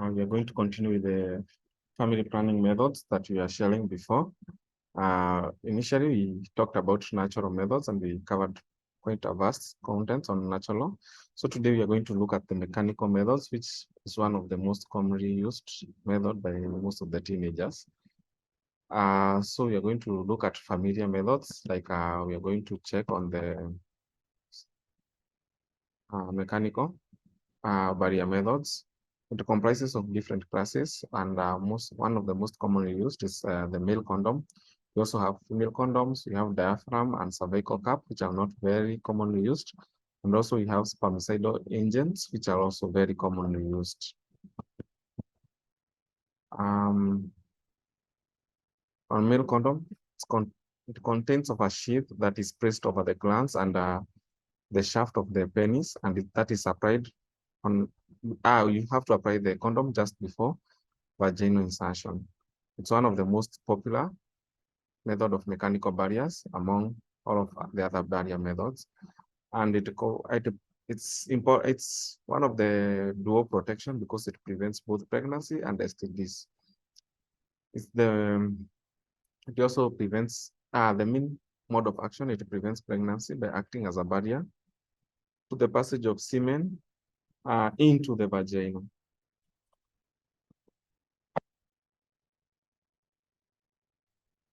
We are going to continue with the family planning methods that we are sharing before. Initially, we talked about natural methods and we covered quite a vast content on natural. So today we are going to look at the mechanical methods, which is one of the most commonly used method by most of the teenagers. So we are going to look at familiar methods, like we are going to check on the mechanical barrier methods. It comprises of different classes, and one of the most commonly used is the male condom. We also have female condoms. We have diaphragm and cervical cap, which are not very commonly used. And also we have spermicidal agents, which are also very commonly used. On male condom, it contains of a sheath that is placed over the glands and the shaft of the penis, and that is applied on. You have to apply the condom just before vaginal insertion. It's one of the most popular method of mechanical barriers among all of the other barrier methods, and it's one of the dual protection because it prevents both pregnancy and STDs. It also prevents the main mode of action. It prevents pregnancy by acting as a barrier to the passage of semen into the vagina.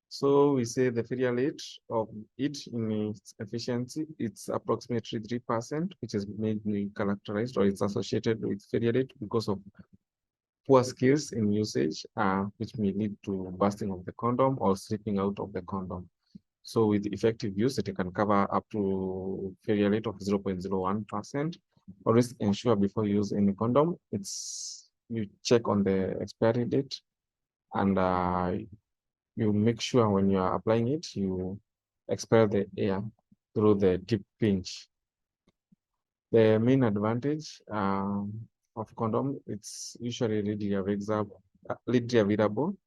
So we say the failure rate of it in its efficiency, it's approximately 3%, which is mainly characterized or it's associated with failure rate because of poor skills in usage, which may lead to bursting of the condom or slipping out of the condom. So with effective use, it can cover up to failure rate of 0.01%. Always ensure before you use any condom, you check on the expiry date, and you make sure when you are applying it, you expel the air through the tip pinch. The main advantage of condom, it's usually readily available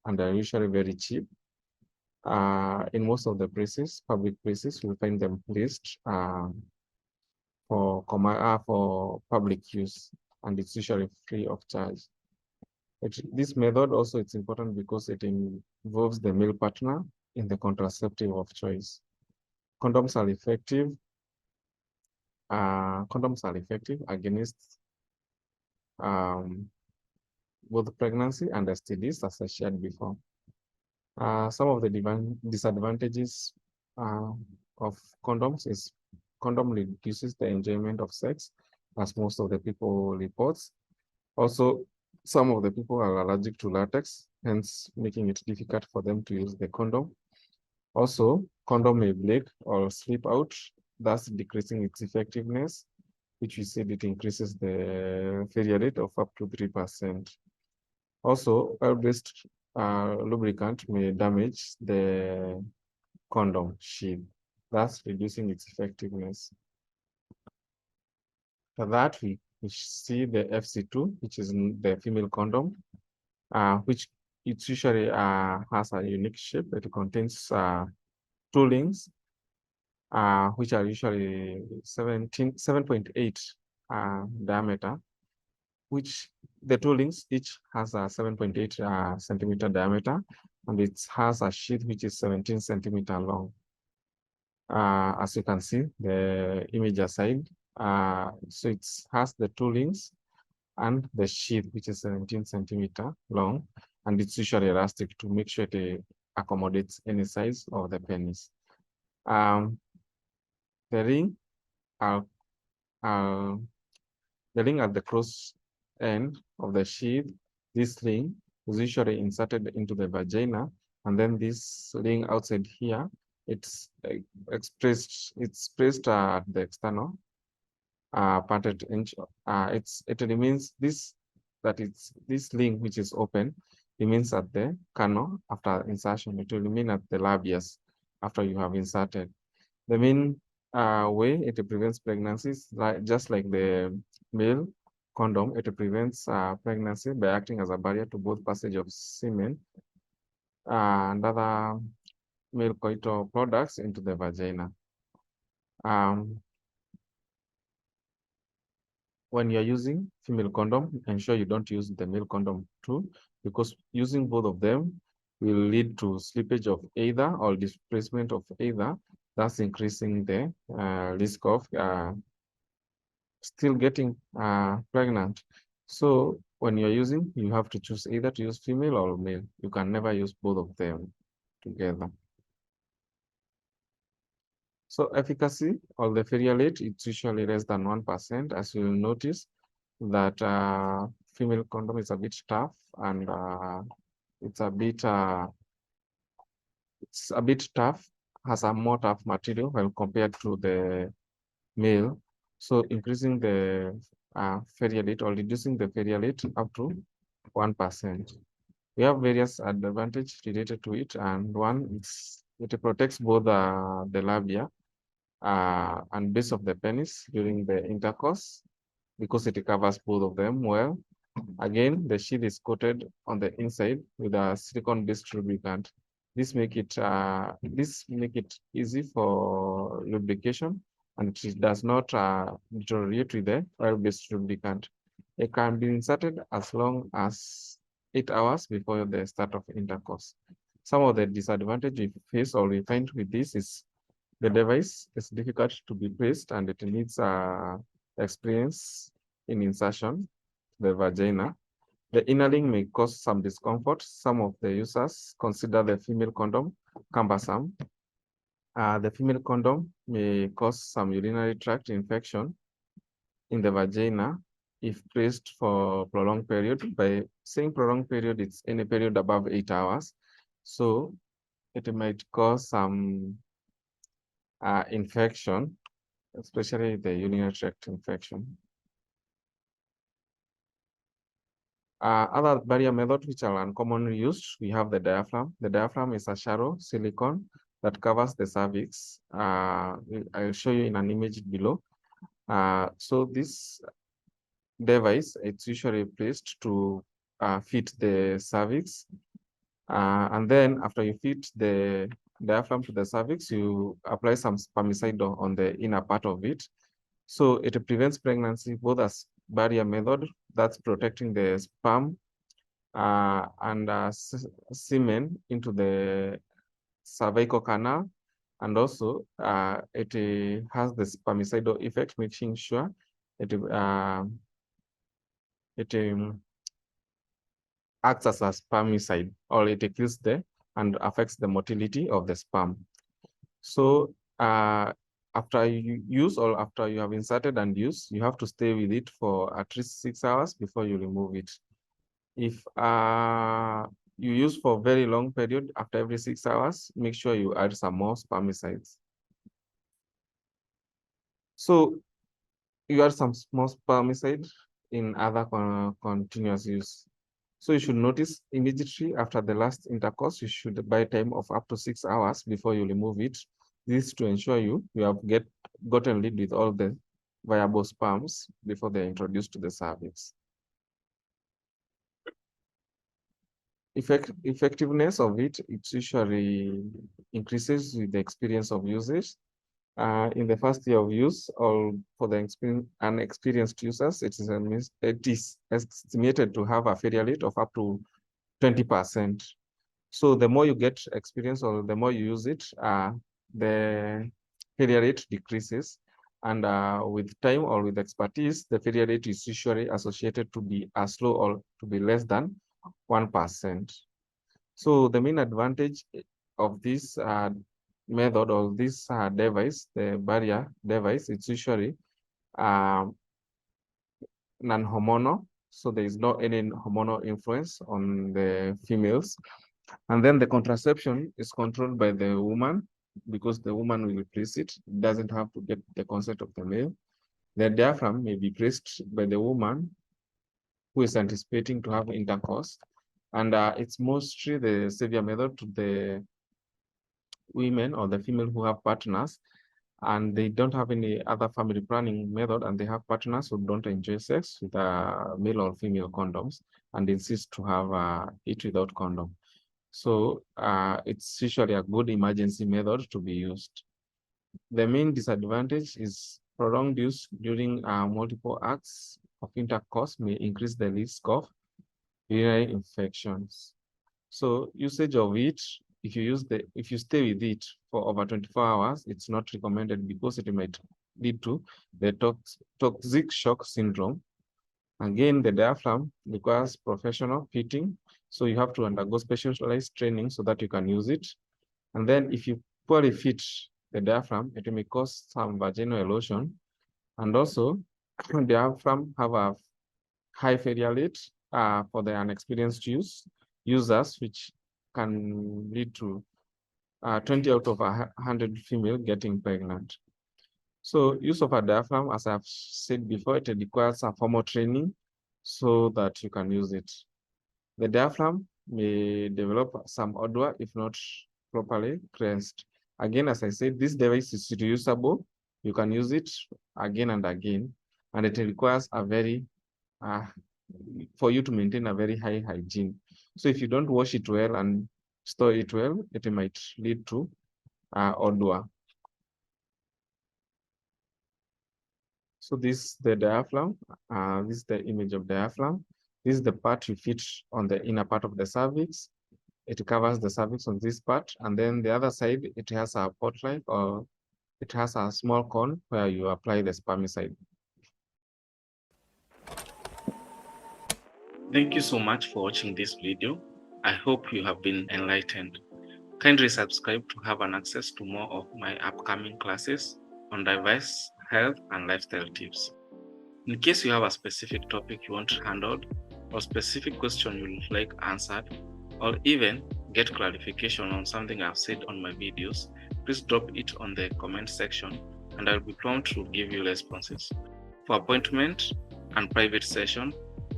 and are usually very cheap. In most of the places, public places, you'll find them placed for public use, and it's usually free of charge. This method also, it's important because it involves the male partner in the contraceptive of choice. Condoms are effective. Condoms are effective against both pregnancy and STDs, as I shared before. Some of the disadvantages of condoms is condom reduces the enjoyment of sex, as most of the people reports. Also, some of the people are allergic to latex, hence making it difficult for them to use the condom. Also, condom may break or slip out, thus decreasing its effectiveness, which we said it increases the failure rate of up to 3%. Also, oil-based lubricant may damage the condom sheath, thus reducing its effectiveness. For that, we see the FC2, which is the female condom, which it usually has a unique shape. It contains two links, which are usually 7.8 diameter, which the two links each has a 7.8 centimeter diameter, and it has a sheath which is 17 centimeter long. As you can see, the image aside, so it has the two links and the sheath, which is 17 centimeter long, and it's usually elastic to make sure it accommodates any size of the penis. The ring at the cross end of the sheath, this ring is usually inserted into the vagina, and then this ring outside here, it's placed at the external parted inch. It remains this link which is open remains at the canal after insertion. It will remain at the labius after you have inserted. The main way it prevents pregnancies, just like the male condom, it prevents pregnancy by acting as a barrier to both passage of semen and other male coital products into the vagina. when you're using female condom, ensure you don't use the male condom too, because using both of them will lead to slippage of either or displacement of either, thus increasing the risk of still getting pregnant. So when you're using, you have to choose either to use female or male. You can never use both of them together. So efficacy of the failure rate, it's usually less than 1%. As you'll notice that female condom is a bit tough, and it's a bit tough, has a more tough material when compared to the male. So increasing the failure rate or reducing the failure rate up to 1%. We have various advantages related to it, and one is it protects both the labia and base of the penis during the intercourse, because it covers both of them well. Again, the sheath is coated on the inside with a silicone-based lubricant. This make it easy for lubrication, and it does not deteriorate with the oil-based lubricant. It can be inserted as long as 8 hours before the start of intercourse. Some of the disadvantages we face or we find with this is the device is difficult to be placed, and it needs experience in insertion the vagina. The innerling may cause some discomfort. Some of the users consider the female condom cumbersome. The female condom may cause some urinary tract infection in the vagina if placed for prolonged period. By saying prolonged period, it's any period above 8 hours. So it might cause some infection, especially the urinary tract infection. Other barrier methods which are uncommonly used, we have the diaphragm. The diaphragm is a shallow silicone that covers the cervix. I'll show you in an image below. So this device, it's usually placed to fit the cervix. And then after you fit the diaphragm to the cervix, you apply some spermicide on the inner part of it. So it prevents pregnancy both as barrier method, that's protecting the sperm and semen into the cervical canal, and also it has the spermicidal effect, making sure it acts as a spermicide, or it kills and affects the motility of the sperm. So after you use or after you have inserted and used, you have to stay with it for at least 6 hours before you remove it. If you use for a very long period, after every 6 hours, make sure you add some more spermicides. So you add some small spermicide in other continuous use. So you should notice immediately after the last intercourse, you should buy time of up to 6 hours before you remove it. This to ensure you have gotten rid with all the viable sperms before they're introduced to the cervix. Effectiveness of it usually increases with the experience of usage. In the first year of use, or for the unexperienced users, it is estimated to have a failure rate of up to 20%. So the more you get experience or the more you use it, the failure rate decreases. And with time or with expertise, the failure rate is usually associated to be as low or to be less than 1%. So the main advantage of this method or this device, the barrier device, it's usually non-hormonal. So there is no any hormonal influence on the females. And then the contraception is controlled by the woman, because the woman will place it. It doesn't have to get the consent of the male. The diaphragm may be placed by the woman who is anticipating to have intercourse. And it's mostly the savior method to the women or the female who have partners and they don't have any other family planning method, and they have partners who don't enjoy sex with male or female condoms and insist to have it without condom. So it's usually a good emergency method to be used. The main disadvantage is prolonged use during multiple acts of intercourse may increase the risk of urinary infections. So usage of it, if you stay with it for over 24 hours, it's not recommended because it might lead to the toxic shock syndrome. Again, the diaphragm requires professional fitting, so you have to undergo specialized training so that you can use it. And then if you poorly fit the diaphragm, it may cause some vaginal erosion. And also, diaphragm have a high failure rate for the unexperienced users, which can lead to 20 out of 100 female getting pregnant. So use of a diaphragm, as I've said before, it requires a formal training so that you can use it. The diaphragm may develop some odor if not properly cleansed. Again, as I said, this device is reusable. You can use it again and again, and it requires a very for you to maintain a very high hygiene. So if you don't wash it well and store it well, it might lead to odor. So this is the diaphragm. This is the image of diaphragm. This is the part you fit on the inner part of the cervix. It covers the cervix on this part, and then the other side, it has a pot-like, or it has a small cone where you apply the spermicide. Thank you so much for watching this video. I hope you have been enlightened. Kindly subscribe to have an access to more of my upcoming classes on device health and lifestyle tips. In case you have a specific topic you want handled, or specific question you would like answered, or even get clarification on something I've said on my videos, please drop it on the comment section and I'll be prompt to give you responses. For appointment and private session,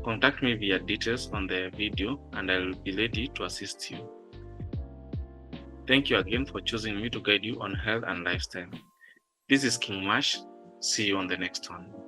contact me via details on the video and I'll be ready to assist you. Thank you again for choosing me to guide you on health and lifestyle. This is King Mash. See you on the next one.